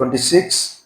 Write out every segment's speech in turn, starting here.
26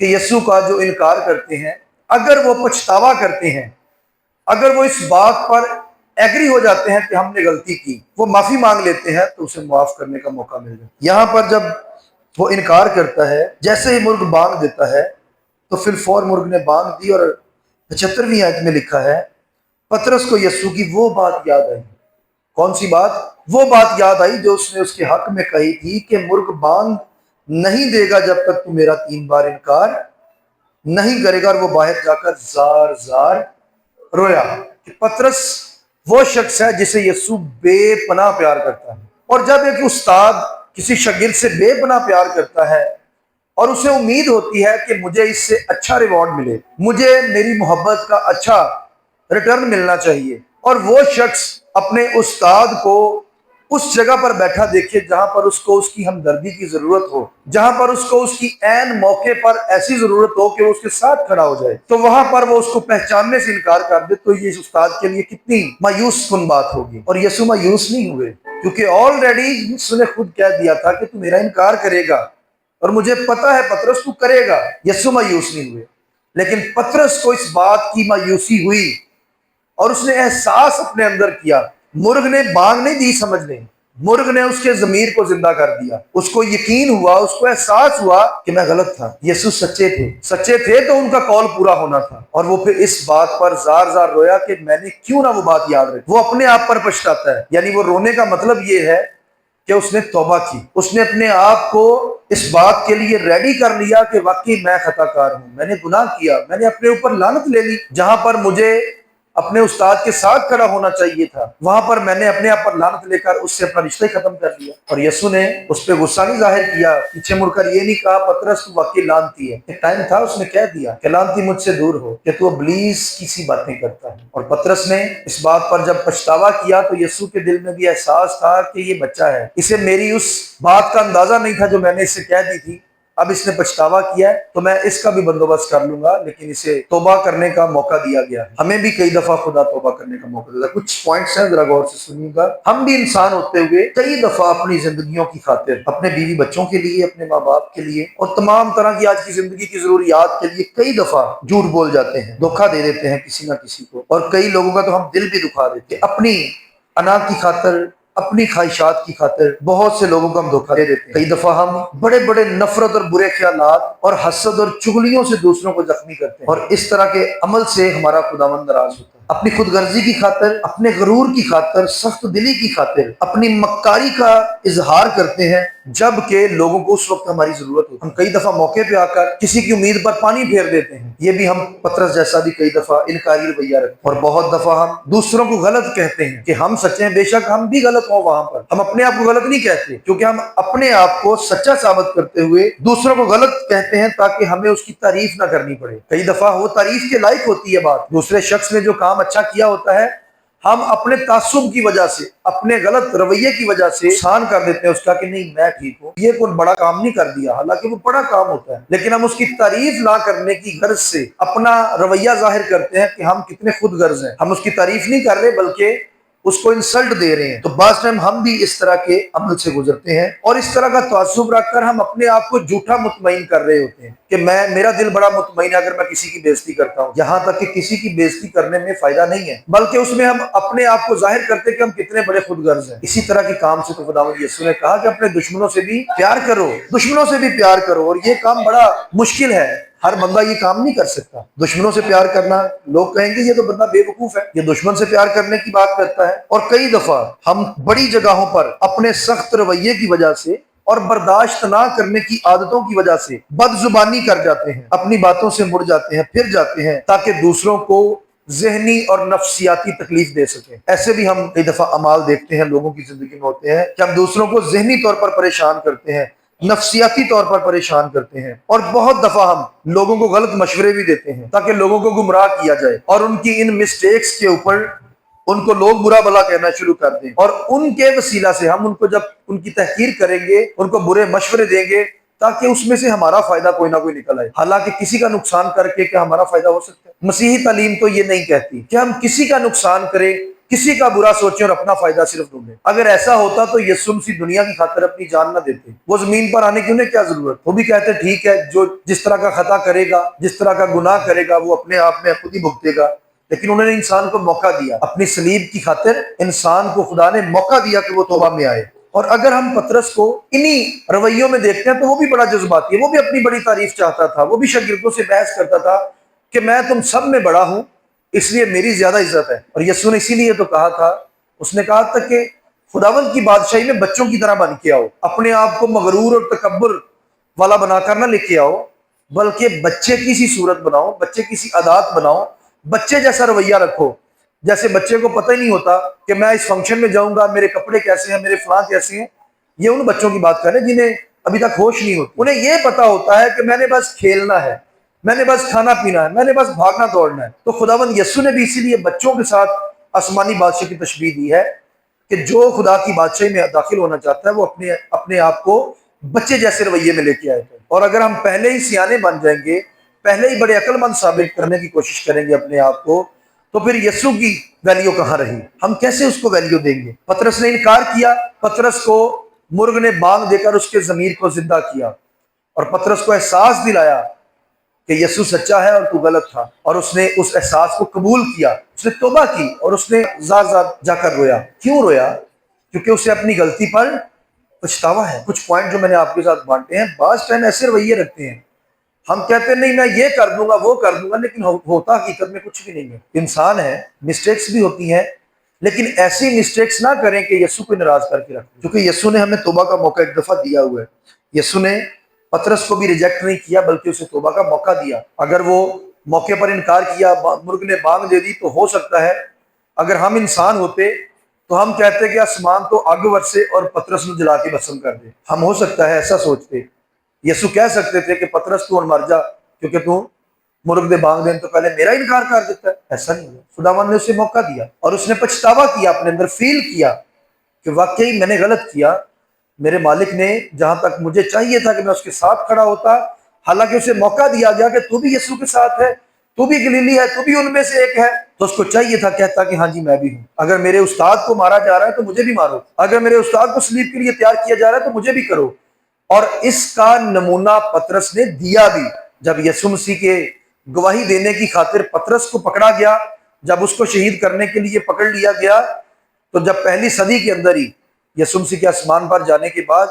کہ یسوع کا جو انکار کرتے ہیں، اگر وہ پچھتاوا کرتے ہیں، اگر وہ اس بات پر ایگری ہو جاتے ہیں کہ ہم نے غلطی کی، وہ معافی مانگ لیتے ہیں، تو اسے معاف کرنے کا موقع مل جاتا ہے۔ یہاں پر جب وہ انکار کرتا ہے، جیسے ہی مرغ بانگ دیتا ہے تو پھر فور مرغ نے بانگ دی، اور 75ویں آیت میں لکھا ہے پطرس کو یسوع کی وہ بات یاد آئی۔ کون سی بات؟ وہ بات یاد آئی جو اس نے اس کے حق میں کہی تھی کہ مرغ بانگ نہیں دے گا جب تک تو میرا 3 بار انکار نہیں کرے گا، اور وہ باہر جا کر زار زار رویا۔ کہ پطرس وہ شخص ہے جسے یسوع بے پناہ پیار کرتا ہے، اور جب ایک استاد کسی شاگرد سے بے پناہ پیار کرتا ہے اور اسے امید ہوتی ہے کہ مجھے اس سے اچھا ریوارڈ ملے، مجھے میری محبت کا اچھا ریٹرن ملنا چاہیے، اور وہ شخص اپنے استاد کو اس جگہ پر بیٹھا دیکھے جہاں پر اس کو اس کی ہمدردی کی ضرورت ہو، جہاں پر اس کو اس کی عین موقع پر ایسی ضرورت ہو کہ وہ اس کے ساتھ کھڑا ہو جائے، تو وہاں پر وہ اس کو پہچاننے سے انکار کر دے، تو یہ اس استاد کے لیے کتنی مایوس کن بات ہوگی۔ اور یسوع مایوس نہیں ہوئے، کیونکہ آلریڈی یسوع نے خود کہہ دیا تھا کہ تو میرا انکار کرے گا، اور مجھے پتا ہے پطرس تو کرے گا۔ یسوع مایوس نہیں ہوئے، لیکن پطرس کو اس بات کی مایوسی ہوئی، اور اس نے احساس اپنے اندر کیا۔ مرغ نے بانگ نہیں دی، سمجھ لیں، مرغ نے اس کے ضمیر کو زندہ کر دیا، اس کو یقین ہوا، اس کو احساس ہوا کہ میں غلط تھا، یسوع سچے تھے، سچے تھے تو ان کا قول پورا ہونا تھا، اور وہ پھر اس بات پر زار زار رویا کہ میں نے کیوں نہ وہ بات یاد رکھی۔ وہ اپنے آپ پر پچھتاتا ہے، یعنی وہ رونے کا مطلب یہ ہے کہ اس نے توبہ کی، اس نے اپنے آپ کو اس بات کے لیے ریڈی کر لیا کہ واقعی میں خطا کار ہوں، میں نے گناہ کیا، میں نے اپنے اوپر لعنت لے لی، جہاں پر مجھے اپنے استاد کے ساتھ کھڑا ہونا چاہیے تھا، وہاں پر میں نے اپنے آپ پر لعنت لے کر اس سے اپنا رشتہ ختم کر لیا۔ اور یسوع نے اس پہ غصہ نہیں ظاہر کیا، پیچھے مڑ کر یہ نہیں کہا پطرس تو واقعی لعنتی ہے، ایک ٹائم تھا اس نے کہہ دیا کہ لعنتی مجھ سے دور ہو کہ تو ابلیس کی سی باتیں کرتا ہے۔ اور پطرس نے اس بات پر جب پچھتاوا کیا تو یسوع کے دل میں بھی احساس تھا کہ یہ بچہ ہے، اسے میری اس بات کا اندازہ نہیں تھا جو میں نے اسے کہہ دی تھی، اب اس نے پچھتاوا کیا ہے تو میں اس کا بھی بندوبست کر لوں گا، لیکن اسے توبہ کرنے کا موقع دیا گیا ہے۔ ہمیں بھی کئی دفعہ خدا توبہ کرنے کا موقع دیتا ہے۔ کچھ پوائنٹس ہیں، ذرا غور سے سنیے گا۔ ہم بھی انسان ہوتے ہوئے کئی دفعہ اپنی زندگیوں کی خاطر، اپنے بیوی بچوں کے لیے، اپنے ماں باپ کے لیے، اور تمام طرح کی آج کی زندگی کی ضروریات کے لیے کئی دفعہ جھوٹ بول جاتے ہیں، دھوکہ دے دیتے ہیں کسی نہ کسی کو، اور کئی لوگوں کا تو ہم دل بھی دکھا دیتے ہیں اپنی انا کی خاطر، اپنی خواہشات کی خاطر بہت سے لوگوں کو ہم دھوکہ دے دیتے ہیں۔ کئی دفعہ ہم بڑے بڑے نفرت اور برے خیالات اور حسد اور چغلیوں سے دوسروں کو زخمی کرتے ہیں، اور اس طرح کے عمل سے ہمارا خداوند ناراض ہوتا ہے۔ اپنی خود غرضی کی خاطر، اپنے غرور کی خاطر، سخت دلی کی خاطر اپنی مکاری کا اظہار کرتے ہیں، جبکہ لوگوں کو اس وقت ہماری ضرورت ہوتی ہے۔ ہم کئی دفعہ موقع پہ آ کر کسی کی امید پر پانی پھیر دیتے ہیں، یہ بھی ہم پطرس جیسا بھی کئی دفعہ انکاری رویہ رکھتے ہیں، اور بہت دفعہ ہم دوسروں کو غلط کہتے ہیں کہ ہم سچے ہیں، بے شک ہم بھی غلط ہوں، وہاں پر ہم اپنے آپ کو غلط نہیں کہتے، کیونکہ ہم اپنے آپ کو سچا ثابت کرتے ہوئے دوسروں کو غلط کہتے ہیں تاکہ ہمیں اس کی تعریف نہ کرنی پڑے۔ کئی دفعہ وہ تعریف کے لائق ہوتی ہے بات، دوسرے شخص نے جو کام اچھا کیا ہوتا ہے، ہم اپنے تعصب کی وجہ سے، اپنے غلط رویے کی وجہ سے احسان کر دیتے ہیں اس کا کہ نہیں میں ٹھیک ہوں، یہ کوئی بڑا کام نہیں کر دیا، حالانکہ وہ بڑا کام ہوتا ہے، لیکن ہم اس کی تعریف نہ کرنے کی غرض سے اپنا رویہ ظاہر کرتے ہیں کہ ہم کتنے خود غرض ہیں، ہم اس کی تعریف نہیں کر رہے بلکہ اس کو انسلٹ دے رہے ہیں۔ تو بعض ٹائم ہم بھی اس طرح کے عمل سے گزرتے ہیں، اور اس طرح کا تعصب رکھ کر ہم اپنے آپ کو جھوٹا مطمئن کر رہے ہوتے ہیں کہ میرا دل بڑا مطمئن ہے اگر میں کسی کی بے عزتی کرتا ہوں، یہاں تک کہ کسی کی بے عزتی کرنے میں فائدہ نہیں ہے، بلکہ اس میں ہم اپنے آپ کو ظاہر کرتے کہ ہم کتنے بڑے خود غرض ہیں۔ اسی طرح کے کام سے تو خداوند یسوع نے کہا کہ اپنے دشمنوں سے بھی پیار کرو، دشمنوں سے بھی پیار کرو، اور یہ کام بڑا مشکل ہے، ہر بندہ یہ کام نہیں کر سکتا۔ دشمنوں سے پیار کرنا، لوگ کہیں گے یہ تو بندہ بے وقوف ہے، یہ دشمن سے پیار کرنے کی بات کرتا ہے، اور کئی دفعہ ہم بڑی جگہوں پر اپنے سخت رویے کی وجہ سے اور برداشت نہ کرنے کی عادتوں کی وجہ سے بد زبانی کر جاتے ہیں، اپنی باتوں سے مڑ جاتے ہیں، پھر جاتے ہیں تاکہ دوسروں کو ذہنی اور نفسیاتی تکلیف دے سکیں۔ ایسے بھی ہم کئی دفعہ اعمال دیکھتے ہیں لوگوں کی زندگی میں ہوتے ہیں کہ ہم دوسروں کو ذہنی طور پر پریشان کرتے ہیں، نفسیاتی طور پر پریشان کرتے ہیں، اور بہت دفعہ ہم لوگوں کو غلط مشورے بھی دیتے ہیں تاکہ لوگوں کو گمراہ کیا جائے، اور ان کی ان مسٹیکس کے اوپر ان کو لوگ برا بھلا کہنا شروع کر دیں، اور ان کے وسیلہ سے ہم ان کو جب ان کی تحقیر کریں گے، ان کو برے مشورے دیں گے تاکہ اس میں سے ہمارا فائدہ کوئی نہ کوئی نکل آئے، حالانکہ کسی کا نقصان کر کے کیا ہمارا فائدہ ہو سکتا ہے؟ مسیحی تعلیم تو یہ نہیں کہتی کہ ہم کسی کا نقصان کریں کسی کا برا سوچیں اور اپنا فائدہ صرف ڈھونڈیں۔ اگر ایسا ہوتا تو یسوع مسیح دنیا کی خاطر اپنی جان نہ دیتے، وہ زمین پر آنے کی انہیں کیا ضرورت؟ وہ بھی کہتے ٹھیک ہے، جو جس طرح کا خطا کرے گا، جس طرح کا گناہ کرے گا، وہ اپنے آپ میں خود ہی بھگتے گا، لیکن انہوں نے انسان کو موقع دیا اپنی صلیب کی خاطر۔ انسان کو خدا نے موقع دیا کہ وہ توبہ میں آئے۔ اور اگر ہم پطرس کو انہی رویوں میں دیکھتے ہیں تو وہ بھی بڑا جذباتی ہے، وہ بھی اپنی بڑی تعریف چاہتا تھا، وہ بھی شاگردوں سے بحث کرتا تھا کہ میں تم سب میں بڑا ہوں، اس لیے میری زیادہ عزت ہے۔ اور یسوع نے اسی لیے تو کہا تھا، اس نے کہا تھا کہ خداوند کی بادشاہی میں بچوں کی طرح بن کے آؤ، اپنے آپ کو مغرور اور تکبر والا بنا کر نہ لے کے آؤ، بلکہ بچے کی سی صورت بناؤ، بچے کی سی عادات بناؤ، بچے جیسا رویہ رکھو۔ جیسے بچے کو پتہ ہی نہیں ہوتا کہ میں اس فنکشن میں جاؤں گا، میرے کپڑے کیسے ہیں، میرے فلاں کیسے ہیں۔ یہ ان بچوں کی بات کریں جنہیں ابھی تک ہوش نہیں ہوتی، انہیں یہ پتا ہوتا ہے کہ میں نے بس کھیلنا ہے، میں نے بس کھانا پینا ہے، میں نے بس بھاگنا دوڑنا ہے۔ تو خداوند یسوع نے بھی اسی لیے بچوں کے ساتھ آسمانی بادشاہ کی تشبیہ دی ہے کہ جو خدا کی بادشاہی میں داخل ہونا چاہتا ہے وہ اپنے آپ کو بچے جیسے رویے میں لے کے آئے تھے۔ اور اگر ہم پہلے ہی سیانے بن جائیں گے، پہلے ہی بڑے عقل مند ثابت کرنے کی کوشش کریں گے اپنے آپ کو، تو پھر یسوع کی ویلیو کہاں رہی؟ ہم کیسے اس کو ویلیو دیں گے؟ پطرس نے انکار کیا، پطرس کو مرغ نے بانگ دے کر اس کے ضمیر کو زندہ کیا، اور پطرس کو احساس دلایا کہ یسوع سچا ہے اور تو غلط تھا، اور اس نے اس احساس کو قبول کیا، اس نے توبہ کی، اور اس نے زار زار جا کر رویا۔ کیوں رویا؟ کیونکہ اسے اپنی غلطی پر پچھتاوا ہے۔ کچھ پوائنٹ جو میں نے آپ کے ساتھ بانٹے ہیں، بعض ٹائم ایسے رویے رکھتے ہیں، ہم کہتے ہیں نہیں میں یہ کر دوں گا وہ کر دوں گا، لیکن ہوتا حقیقت میں کچھ بھی نہیں ہے۔ انسان ہے، مسٹیکس بھی ہوتی ہیں، لیکن ایسی مسٹیکس نہ کریں کہ یسوع کو ناراض کر کے رکھیں، کیونکہ یسوع نے ہمیں توبہ کا موقع ایک دفعہ دیا ہوا ہے۔ یسوع نے پطرس کو بھی ریجیکٹ نہیں کیا، بلکہ اسے توبہ کا موقع دیا۔ اگر وہ موقع پر انکار کیا، مرغ نے بانگ دے دی، تو ہو سکتا ہے اگر ہم انسان ہوتے تو ہم کہتے کہ آسمان تو آگ ورسے اور پطرس کو جلا کے بھسم کر دے۔ ہم ہو سکتا ہے ایسا سوچتے۔ یسوع کہہ سکتے تھے کہ پطرس تو مر جا، کیونکہ تو مرغ دے بانگ دینے تو پہلے میرا انکار کر دیتا ہے۔ ایسا نہیں ہے، خداوند نے اسے موقع دیا اور اس نے پچھتاوا کیا، اپنے اندر فیل کیا کہ واقعی میں نے غلط کیا، میرے مالک نے جہاں تک مجھے چاہیے تھا کہ میں اس کے ساتھ کھڑا ہوتا، حالانکہ اسے موقع دیا گیا کہ تو بھی یسوع کے ساتھ ہے، تو بھی گلیلی ہے، تو بھی ان میں سے ایک ہے، تو اس کو چاہیے تھا کہتا کہ ہاں جی میں بھی ہوں۔ اگر میرے استاد کو مارا جا رہا ہے تو مجھے بھی مارو، اگر میرے استاد کو صلیب کے لیے تیار کیا جا رہا ہے تو مجھے بھی کرو۔ اور اس کا نمونہ پطرس نے دیا بھی۔ جب یسوع مسیح کے گواہی دینے کی خاطر پطرس کو پکڑا گیا، جب اس کو شہید کرنے کے لیے پکڑ لیا گیا، تو جب پہلی صدی کے اندر ہی یسوع مسیح کے آسمان پر جانے کے بعد،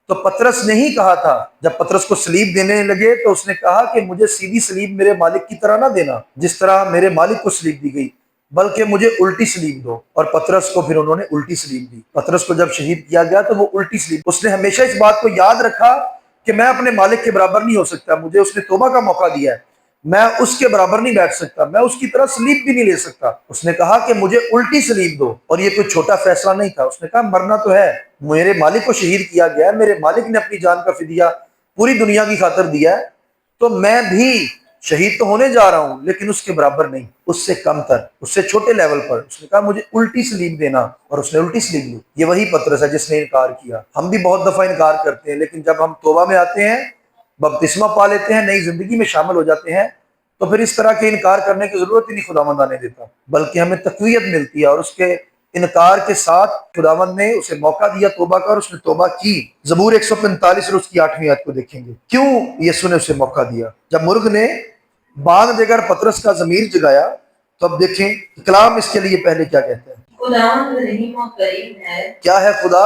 تو پطرس نے ہی کہا تھا، جب پطرس کو صلیب دینے لگے تو اس نے کہا کہ مجھے سیدھی صلیب میرے مالک کی طرح نہ دینا جس طرح میرے مالک کو صلیب دی گئی، بلکہ مجھے الٹی صلیب دو۔ اور پطرس کو پھر انہوں نے الٹی صلیب دی۔ پطرس کو جب شہید کیا گیا تو وہ الٹی صلیب، اس نے ہمیشہ اس بات کو یاد رکھا کہ میں اپنے مالک کے برابر نہیں ہو سکتا، مجھے اس نے توبہ کا موقع دیا ہے، میں اس کے برابر نہیں بیٹھ سکتا، میں اس کی طرح صلیب بھی نہیں لے سکتا۔ اس نے کہا کہ مجھے الٹی صلیب دو، اور یہ کوئی چھوٹا فیصلہ نہیں تھا۔ اس نے کہا مرنا تو ہے، میرے مالک کو شہید کیا گیا ہے، میرے مالک نے اپنی جان کا فدیہ پوری دنیا کی خاطر دیا ہے، تو میں بھی شہید تو ہونے جا رہا ہوں، لیکن اس کے برابر نہیں، اس سے کم تر، اس سے چھوٹے لیول پر۔ اس نے کہا مجھے الٹی صلیب دینا، اور اس نے الٹی صلیب لی۔ یہ وہی پطرس ہے جس نے انکار کیا۔ ہم بھی بہت دفعہ انکار کرتے ہیں، لیکن جب ہم توبہ میں آتے ہیں، بپتسمہ پا لیتے ہیں، نئی زندگی میں شامل ہو جاتے ہیں، تو پھر اس طرح کے انکار کرنے کی ضرورت ہی نہیں خداوند آنے دیتا، بلکہ ہمیں تقویت ملتی ہے۔ اور اس کے انکار کے ساتھ خداوند نے اسے موقع دیا توبہ کا، اور اس نے توبہ کی۔ زبور 145 اور اس کی 8ویں آیت کو دیکھیں گے، کیوں یسوع نے اسے موقع دیا۔ جب مرغ نے بانگ دے کر پطرس کا ضمیر جگایا، تو اب دیکھیں کلام اس کے لیے پہلے کیا کہتا ہے۔ خداوند رحیم و کریم ہے۔ کیا ہے؟ خدا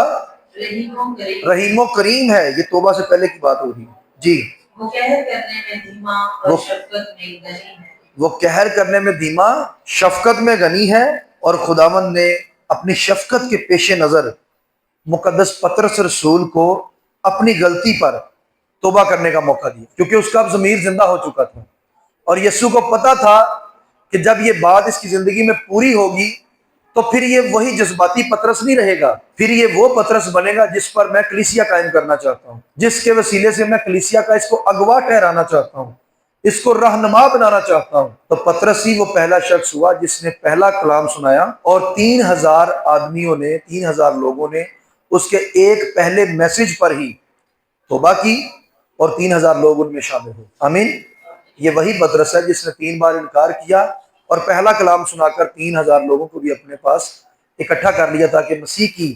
رحیم و کریم، رحیم و کریم ہے۔ یہ توبہ سے پہلے کی بات ہو رہی ہے جی۔ وہ قہر کرنے میں دھیما اور شفقت میں غنی ہے۔ وہ قہر کرنے میں دھیما، شفقت میں غنی ہے۔ اور خداوند نے اپنی شفقت کے پیش نظر مقدس پطرس رسول کو اپنی غلطی پر توبہ کرنے کا موقع دیا، کیونکہ اس کا اب ضمیر زندہ ہو چکا تھا، اور یسوع کو پتا تھا کہ جب یہ بات اس کی زندگی میں پوری ہوگی تو پھر یہ وہی جذباتی پطرس نہیں رہے گا، پھر یہ وہ پطرس بنے گا جس پر میں کلیسیا قائم کرنا چاہتا ہوں، جس کے وسیلے سے میں کلیسیا کا اس کو اغوا ٹھہرانا چاہتا ہوں، اس کو رہنما بنانا چاہتا ہوں۔ تو پطرس ہی وہ پہلا شخص ہوا جس نے پہلا کلام سنایا، اور 3000 آدمیوں نے، 3000 لوگوں نے اس کے ایک پہلے میسج پر ہی توبہ کی، اور 3000 لوگ ان میں شامل ہوئے۔ آمین۔ یہ وہی پطرس ہے جس نے 3 بار انکار کیا، اور پہلا کلام سنا کر 3000 لوگوں کو بھی اپنے پاس اکٹھا کر لیا تاکہ مسیح کی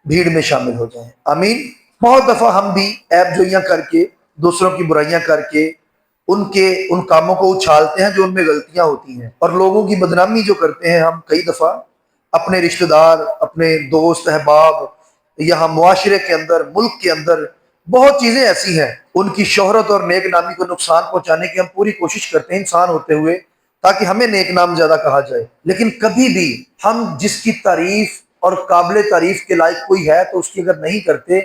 بھیڑ میں شامل ہو جائیں۔ آمین۔ بہت دفعہ ہم بھی عیب جوئیاں کر کے، دوسروں کی برائیاں کر کے ان کاموں کو اچھالتے ہیں جو ان میں غلطیاں ہوتی ہیں، اور لوگوں کی بدنامی جو کرتے ہیں ہم کئی دفعہ اپنے رشتہ دار، اپنے دوست احباب، یہاں معاشرے کے اندر، ملک کے اندر بہت چیزیں ایسی ہیں، ان کی شہرت اور نیک نامی کو نقصان پہنچانے کی ہم پوری کوشش کرتے ہیں انسان ہوتے ہوئے، تاکہ ہمیں نیک نام زیادہ کہا جائے۔ لیکن کبھی بھی ہم جس کی تعریف اور قابل تعریف کے لائق کوئی ہے تو اس کی اگر نہیں کرتے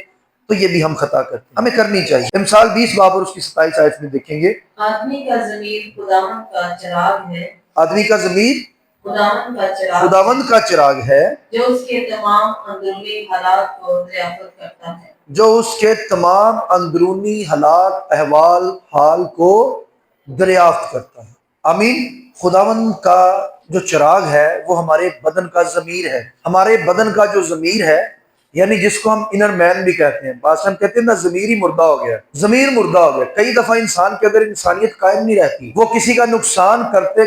تو یہ بھی ہم خطا کرتے ہیں، ہمیں کرنی چاہیے۔ امثال 20 باب اور اس کی 27 آیت میں دیکھیں گے، آدمی کا ضمیر خداوند کا چراغ ہے، آدمی کا ضمیر خداوند کا چراغ ہے، جو اس کے تمام اندرونی حالات کو دریافت کرتا ہے، جو اس کے تمام اندرونی حالات، احوال، حال کو دریافت کرتا ہے۔ آمین۔ خداوند کا جو چراغ ہے وہ ہمارے بدن کا ضمیر ہے۔ ہمارے بدن کا جو ضمیر ہے، یعنی جس کو ہم انر مین بھی کہتے ہیں، بعض ہم کہتے ہیں نا ضمیر ہی مردہ ہو گیا، ضمیر مردہ ہو گیا۔ کئی دفعہ انسان کے اندر انسانیت قائم نہیں رہتی، وہ کسی کا نقصان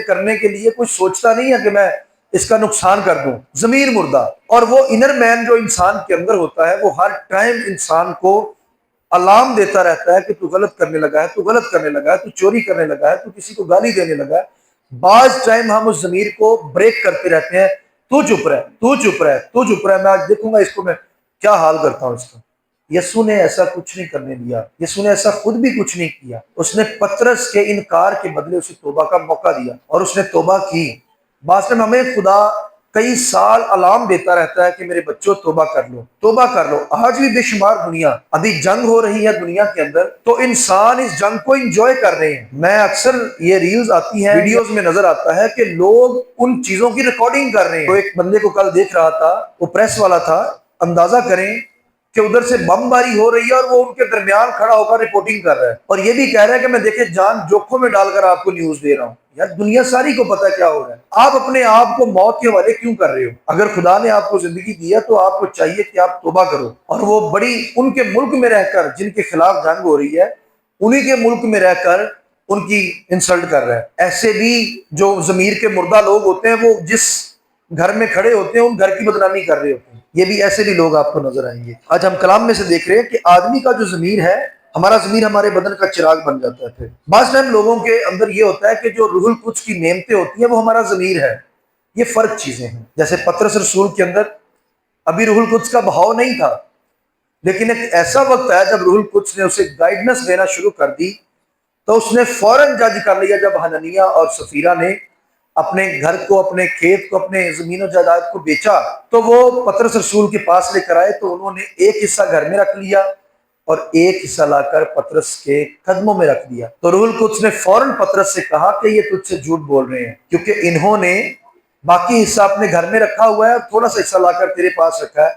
کرنے کے لیے کچھ سوچتا نہیں ہے کہ میں اس کا نقصان کر دوں، ضمیر مردہ۔ اور وہ انر مین جو انسان کے اندر ہوتا ہے وہ ہر ٹائم انسان کو الارم دیتا رہتا ہے کہ تو غلط کرنے لگا ہے، تو غلط کرنے لگا ہے، تو چوری کرنے لگا ہے، تو کسی کو گالی دینے لگا ہے۔ بعض ٹائم ہم اس ضمیر کو بریک کرتے رہتے ہیں، تو چپ رہ، تو چپ رہ، تو چپ رہ، میں آج دیکھوں گا اس کو میں کیا حال کرتا ہوں اس کا۔ یسوع نے ایسا کچھ نہیں کرنے دیا، یسوع نے ایسا خود بھی کچھ نہیں کیا۔ اس نے پطرس کے انکار کے بدلے اسے توبہ کا موقع دیا اور اس نے توبہ کی۔ بعض ٹائم ہمیں خدا کئی سال الارم دیتا رہتا ہے کہ میرے بچوں توبہ کر لو، توبہ کر لو۔ آج بھی بے شمار دنیا، ابھی جنگ ہو رہی ہے دنیا کے اندر، تو انسان اس جنگ کو انجوائے کر رہے ہیں۔ میں اکثر یہ ریلز آتی ہیں، ویڈیوز میں نظر آتا ہے کہ لوگ ان چیزوں کی ریکارڈنگ کر رہے ہیں۔ تو ایک بندے کو کل دیکھ رہا تھا، وہ پریس والا تھا، اندازہ کریں کہ ادھر سے بم باری ہو رہی ہے اور وہ ان کے درمیان کھڑا ہو کر رپورٹنگ کر رہا ہے، اور یہ بھی کہہ رہا ہے کہ میں دیکھیں جان جوکھوں میں ڈال کر آپ کو نیوز دے رہا ہوں۔ یار دنیا ساری کو پتہ کیا ہو رہا ہے، آپ اپنے آپ کو موت کے حوالے کیوں کر رہے ہو؟ اگر خدا نے آپ کو زندگی دی ہے تو آپ کو چاہیے کہ آپ توبہ کرو، اور وہ بڑی ان کے ملک میں رہ کر جن کے خلاف جنگ ہو رہی ہے، انہی کے ملک میں رہ کر ان کی انسلٹ کر رہا ہے۔ ایسے بھی جو ضمیر کے مردہ لوگ ہوتے ہیں وہ جس گھر میں کھڑے ہوتے ہیں ان گھر کی بدنامی کر رہے ہوتے ہیں۔ یہ بھی ایسے بھی لوگ آپ کو نظر آئیں گے۔ آج ہم کلام میں سے دیکھ رہے ہیں کہ آدمی کا جو ضمیر ہے، ہمارا ضمیر ہمارے بدن کا چراغ بن جاتا ہے۔ پھر بعض ٹائم لوگوں کے اندر یہ ہوتا ہے کہ جو روح القدس کی نعمتیں ہوتی ہیں وہ ہمارا ضمیر ہے۔ یہ فرق چیزیں ہیں۔ جیسے پطرس رسول کے اندر ابھی روح القدس کا بہاؤ نہیں تھا، لیکن ایک ایسا وقت ہے جب روح القدس نے اسے گائیڈنس دینا شروع کر دی تو اس نے فوراً جج کر لیا۔ جب حنانیہ اور سفیرہ نے اپنے گھر کو، اپنے کھیت کو، اپنے زمین و جائیداد کو بیچا تو وہ پطرس رسول کے پاس لے کر آئے، تو انہوں نے ایک حصہ گھر میں رکھ لیا اور ایک حصہ لا کر پطرس کے قدموں میں رکھ دیا۔ تو روح القدس نے فوراً پطرس سے کہا کہ یہ تجھ سے جھوٹ بول رہے ہیں، کیونکہ انہوں نے باقی حصہ اپنے گھر میں رکھا ہوا ہے اور تھوڑا سا حصہ لا کر تیرے پاس رکھا ہے،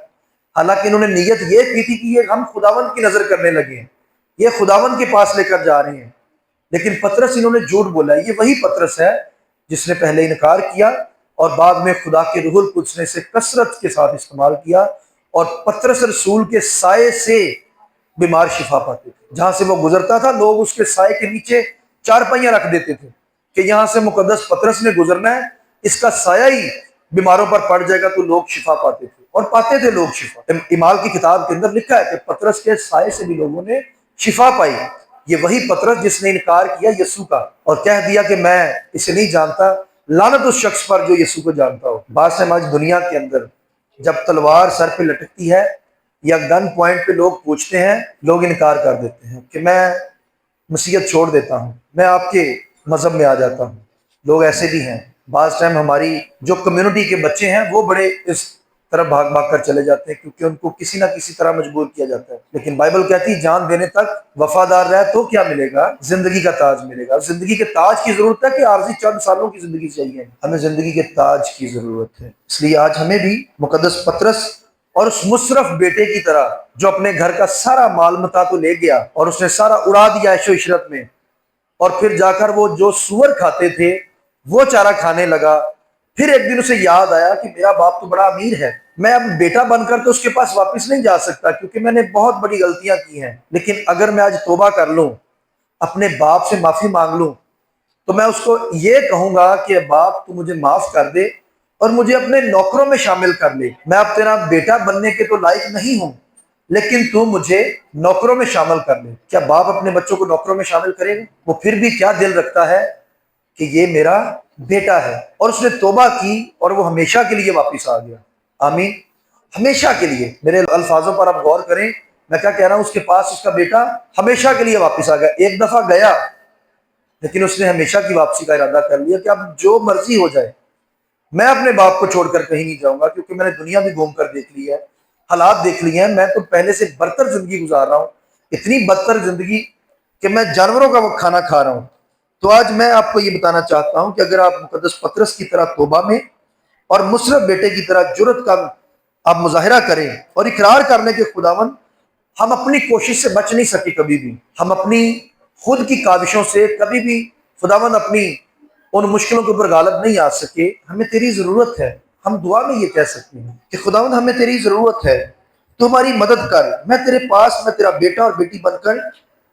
حالانکہ انہوں نے نیت یہ کی تھی کہ یہ ہم خداوند کی نظر کرنے لگے ہیں، یہ خداوند کے پاس لے کر جا رہے ہیں، لیکن پطرس انہوں نے جھوٹ بولا ہے۔ یہ وہی پطرس ہے جس نے پہلے انکار کیا اور بعد میں خدا کے روح القدس نے اسے کثرت کے ساتھ استعمال کیا، اور پطرس رسول کے سائے سے بیمار شفا پاتے تھے۔ جہاں سے وہ گزرتا تھا لوگ اس کے سائے کے نیچے چارپائیاں رکھ دیتے تھے کہ یہاں سے مقدس پطرس نے گزرنا ہے، اس کا سایہ ہی بیماروں پر پڑ جائے گا، تو لوگ شفا پاتے تھے اور پاتے تھے لوگ شفا۔ اعمال کی کتاب کے اندر لکھا ہے کہ پطرس کے سائے سے بھی لوگوں نے شفا پائی۔ یہ وہی پطرس جس نے انکار کیا یسوع کا اور کہہ دیا کہ میں اسے نہیں جانتا، لعنت اس شخص پر جو یسوع کو جانتا ہو۔ بعض ٹائم آج دنیا کے اندر جب تلوار سر پہ لٹکتی ہے یا گن پوائنٹ پہ لوگ پوچھتے ہیں، لوگ انکار کر دیتے ہیں کہ میں مسیحیت چھوڑ دیتا ہوں، میں آپ کے مذہب میں آ جاتا ہوں۔ لوگ ایسے بھی ہیں۔ بعض ٹائم ہماری جو کمیونٹی کے بچے ہیں وہ بڑے اس طرف بھاگ بھاگ کر چلے جاتے ہیں کیونکہ ان کو کسی نہ کسی طرح مجبور کیا جاتا ہے، لیکن بائبل کہتی ہے جان دینے تک وفادار رہ تو کیا ملے گا؟ زندگی کا تاج ملے گا۔ زندگی کے تاج کی ضرورت ہے کہ عارضی چند سالوں کی زندگی چاہیے؟ ہمیں زندگی کے تاج کی ضرورت ہے۔ اس لیے آج ہمیں بھی مقدس پطرس اور اس مصرف بیٹے کی طرح جو اپنے گھر کا سارا مال متا تو لے گیا اور اس نے سارا اڑا دیا عیش و عشرت میں، اور پھر جا کر وہ جو سور کھاتے تھے وہ چارہ کھانے لگا، پھر ایک دن اسے یاد آیا کہ میرا باپ تو بڑا امیر ہے، میں اب بیٹا بن کر تو اس کے پاس واپس نہیں جا سکتا کیونکہ میں نے بہت بڑی غلطیاں کی ہیں، لیکن اگر میں آج توبہ کر لوں، اپنے باپ سے معافی مانگ لوں تو میں اس کو یہ کہوں گا کہ باپ تو مجھے معاف کر دے اور مجھے اپنے نوکروں میں شامل کر لے، میں اب تیرا بیٹا بننے کے تو لائق نہیں ہوں، لیکن تو مجھے نوکروں میں شامل کر لے۔ کیا باپ اپنے بچوں کو نوکروں میں شامل کرے گا؟ وہ پھر بھی کیا دل رکھتا ہے کہ یہ میرا بیٹا ہے، اور اس نے توبہ کی اور وہ ہمیشہ کے لیے واپس آ گیا۔ آمین۔ ہمیشہ کے لیے، میرے الفاظوں پر آپ غور کریں، میں کیا کہہ رہا ہوں، اس کے پاس اس کا بیٹا ہمیشہ کے لیے واپس آ گیا۔ ایک دفعہ گیا لیکن اس نے ہمیشہ کی واپسی کا ارادہ کر لیا کہ اب جو مرضی ہو جائے، میں اپنے باپ کو چھوڑ کر کہیں نہیں جاؤں گا، کیونکہ میں نے دنیا بھی گھوم کر دیکھ لی ہے، حالات دیکھ لیے ہیں، میں تو پہلے سے برتر زندگی گزار رہا ہوں، اتنی بدتر زندگی کہ میں جانوروں کا وہ کھانا کھا رہا ہوں۔ تو آج میں آپ کو یہ بتانا چاہتا ہوں کہ اگر آپ مقدس پطرس کی طرح توبہ میں اور مصرف بیٹے کی طرح جرت کا آپ مظاہرہ کریں اور اقرار کر لیں کہ خداوند ہم اپنی کوشش سے بچ نہیں سکے، کبھی بھی ہم اپنی خود کی کاوشوں سے کبھی بھی خداوند اپنی ان مشکلوں کے اوپر غالب نہیں آ سکے، ہمیں تیری ضرورت ہے۔ ہم دعا میں یہ کہہ سکتے ہیں کہ خداوند ہمیں تیری ضرورت ہے، تو ہماری مدد کر، میں تیرے پاس، میں تیرا بیٹا اور بیٹی بن کر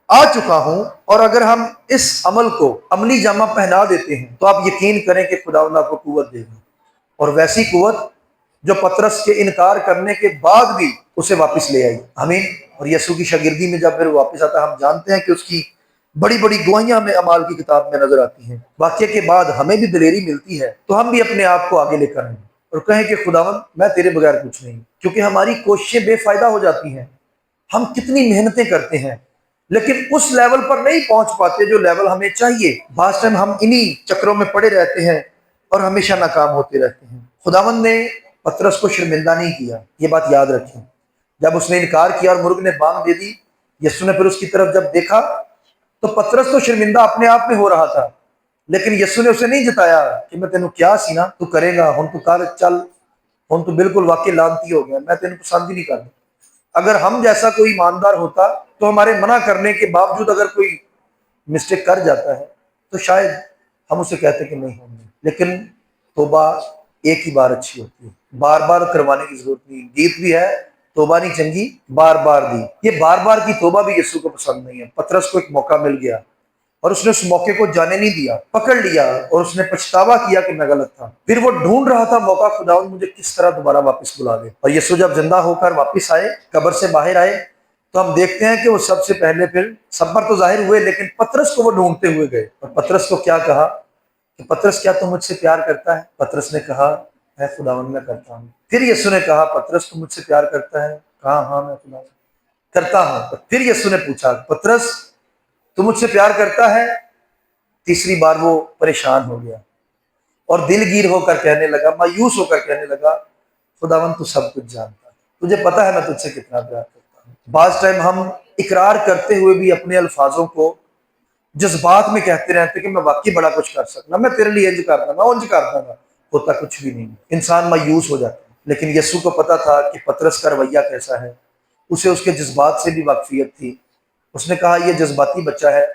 آ چکا ہوں، اور اگر ہم اس عمل کو عملی جامہ پہنا دیتے ہیں تو آپ یقین کریں کہ خداوند آپ کو قوت دے گا، اور ویسی قوت جو پطرس کے انکار کرنے کے بعد بھی اسے واپس لے آئی۔ آمین۔ اور یسوع کی شاگردی میں جب پھر واپس آتا ہے، ہم جانتے ہیں کہ اس کی بڑی بڑی گواہیاں ہمیں اعمال کی کتاب میں نظر آتی ہیں۔ واقعے کے بعد ہمیں بھی دلیری ملتی ہے تو ہم بھی اپنے آپ کو آگے لے کر آئیں اور کہیں کہ خداوند میں تیرے بغیر کچھ نہیں، کیونکہ ہماری کوششیں بے فائدہ ہو جاتی ہیں، ہم کتنی محنتیں کرتے ہیں لیکن اس لیول پر نہیں پہنچ پاتے جو لیول ہمیں چاہیے۔ بعض ٹائم ہم انہی چکروں میں پڑے رہتے ہیں اور ہمیشہ ناکام ہوتے رہتے ہیں۔ خداوند نے پطرس کو شرمندہ نہیں کیا، یہ بات یاد رکھیں۔ جب اس نے انکار کیا اور مرغ نے بانگ دے دی، یسوع نے پھر اس کی طرف جب دیکھا تو پطرس تو شرمندہ اپنے آپ میں ہو رہا تھا، لیکن یسوع نے اسے نہیں جتایا کہ میں تینوں کیا سی نا تو کرے گا، ہن تو کر چل، ہن تو بالکل واقعی لانتی ہو گیا، میں تینوں پسند ہی نہیں کرتا۔ اگر ہم جیسا کوئی ایماندار ہوتا تو ہمارے منع کرنے کے باوجود اگر کوئی مسٹیک کر جاتا ہے تو شاید ہم اسے کہتے کہ نہیں ہوں گے، لیکن توبہ ایک ہی بار اچھی ہوتی ہے، بار بار کروانے کی ضرورت نہیں۔ گیت بھی ہے، توبہ نہیں چنگی بار بار دی، یہ بار بار کی توبہ بھی یسوع کو پسند نہیں ہے۔ پطرس کو ایک موقع مل گیا اور اس نے اس موقع کو جانے نہیں دیا، پکڑ لیا اور اس نے پچھتاوا کیا کہ میں غلط تھا۔ پھر وہ ڈھونڈ رہا تھا موقع، خداوند مجھے کس طرح دوبارہ واپس بلا دے، اور یسوع جب زندہ ہو کر واپس آئے، قبر سے باہر آئے، تو ہم دیکھتے ہیں کہ وہ سب سے پہلے پھر سب پر تو ظاہر ہوئے لیکن پطرس کو وہ ڈھونڈتے ہوئے گئے، اور پطرس کو کیا کہا کہ پطرس کیا تو مجھ سے پیار کرتا ہے؟ پطرس نے کہا اے خداوند میں کرتا ہوں۔ پھر یسوع نے کہا پطرس تو مجھ سے پیار کرتا ہے؟ کہا ہاں میں خداوند کرتا ہوں۔ پھر یسوع نے پوچھا پطرس تو مجھ سے پیار کرتا ہے؟ تیسری بار وہ پریشان ہو گیا اور دل گیر ہو کر کہنے لگا، مایوس ہو کر کہنے لگا، خداوند تو سب کچھ جانتا ہے، تجھے پتا ہے میں تجھ سے کتنا پیار کرتا ہوں۔ بعض ٹائم ہم اقرار کرتے ہوئے بھی اپنے الفاظوں کو جذبات میں کہتے رہتے کہ میں واقعی بڑا کچھ کر سکتا، میں تیرے لیے انج کرتا گا انج کرتا گا، ہوتا کچھ بھی نہیں، انسان مایوس ہو جاتا ہے۔ لیکن یسوع کو پتا تھا کہ پطرس کا رویہ کیسا ہے، اسے اس کے جذبات سے بھی واقفیت تھی۔ اس نے کہا یہ جذباتی بچہ ہے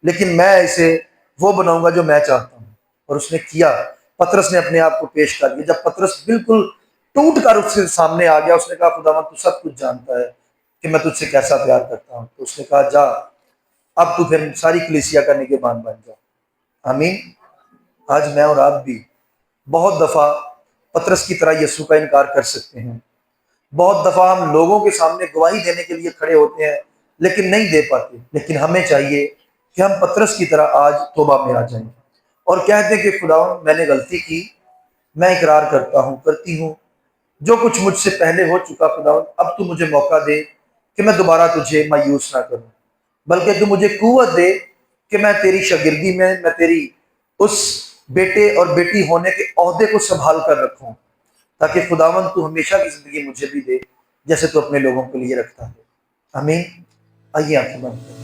لیکن میں اسے وہ بناؤں گا جو میں چاہتا ہوں، اور اس نے کیا۔ پطرس نے اپنے آپ کو پیش کر دیا۔ جب پطرس بالکل ٹوٹ کر اس کے سامنے آ گیا، اس نے کہا خداوند تو سب کچھ جانتا ہے کہ میں تجھ سے کیسا پیار کرتا ہوں، تو اس نے کہا جا اب تو پھر ساری کلیسیا کا نگہبان بن جا۔ آمین۔ آج میں اور آپ بھی بہت دفعہ پطرس کی طرح یسوع کا انکار کر سکتے ہیں، بہت دفعہ ہم لوگوں کے سامنے گواہی دینے کے لیے کھڑے ہوتے ہیں لیکن نہیں دے پاتے، لیکن ہمیں چاہیے کہ ہم پطرس کی طرح آج توبہ میں آ جائیں اور کہتے ہیں کہ خداوند میں نے غلطی کی، میں اقرار کرتا ہوں، کرتی ہوں، جو کچھ مجھ سے پہلے ہو چکا خداوند اب تو مجھے موقع دے کہ میں دوبارہ تجھے مایوس نہ کروں، بلکہ تو مجھے قوت دے کہ میں تیری شاگردی میں تیری اس بیٹے اور بیٹی ہونے کے عہدے کو سنبھال کر رکھوں، تاکہ خداوند تو ہمیشہ کی زندگی مجھے بھی دے جیسے تو اپنے لوگوں کے لیے رکھتا ہے۔ آمین۔ آئیے آنکھیں بند کریں۔